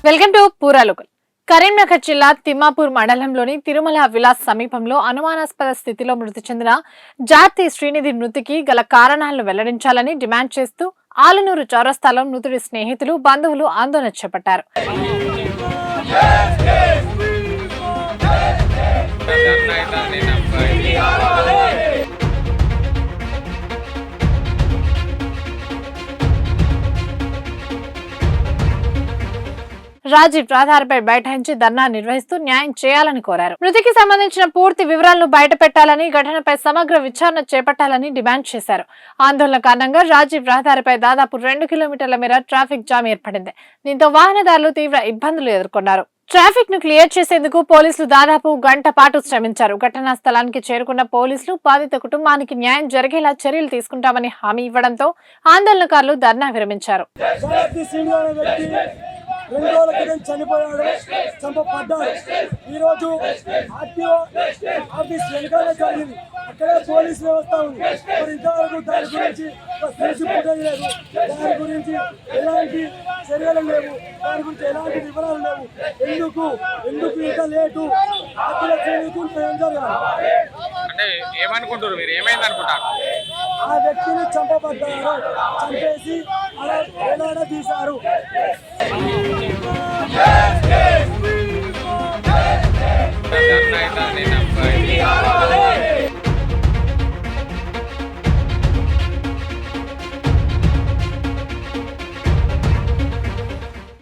Welcome to పూరాలోకల్. Karimnagar జిల్లా తిమ్మాపూర్ మండలంలోని తిరుమల విలాస్ సమీపంలో అనుమానాస్పద స్థితిలో మృతి చెందిన జాతి శ్రీనిధి మృతికి గల కారణాలను వెల్లడించాలని డిమాండ్ చేస్తూ ఆలనూరు చౌరస్తాలో మృతుడి స్నేహితులు బంధువులు ఆందోళన చేపట్టారు. రాజీవ్ ఆధార్పై బైఠాయించి ధర్నా నిర్వహిస్తూ న్యాయం చేయాలని కోరారు. మృతికి సంబంధించిన పూర్తి వివరాలను బయట పెట్టాలని, ఘటనపై సమగ్ర విచారణ చేపట్టాలని డిమాండ్ చేశారు. ఆందోళన కారణంగా రాజీవ్ రహదారిపై దాదాపు 2 కిలోమీటర్ల మేర ట్రాఫిక్ జామ్ ఏర్పడింది. దీంతో వాహనదారులు తీవ్ర ఇబ్బందులు ఎదుర్కొన్నారు. ట్రాఫిక్ ను క్లియర్ చేసేందుకు పోలీసులు దాదాపు గంట పాటు శ్రమించారు. ఘటనా స్థలానికి చేరుకున్న పోలీసులు బాధిత కుటుంబానికి న్యాయం జరిగేలా చర్యలు తీసుకుంటామని హామీ ఇవ్వడంతో ఆందోళనకారులు ధర్నా విరమించారు. 2 రోజుల క్రితం చనిపోయాడు, చంపబడ్డాడు. ఈరోజు ఆర్టీఓ ఆఫీస్ వెనుకనే జరిగింది, అక్కడే పోలీసు వ్యవస్థ ఉంది. మరి ఇంతవరకు దాని గురించి సీసీ ఫుటేజ్ లేదు, దాని గురించి ఎలాంటి చర్యలు లేవు, దాని గురించి ఎలాంటి వివరాలు లేవు. ఎందుకు ఇంత లేటు? ఆర్టీఓ ఏం జరగాలి? ఏమనుకుంటారు మీరు? ఏమైంది అనుకుంటారు? ఆ వ్యక్తిని చంపబడ్డారు, చంపేసి అలా తీశారు.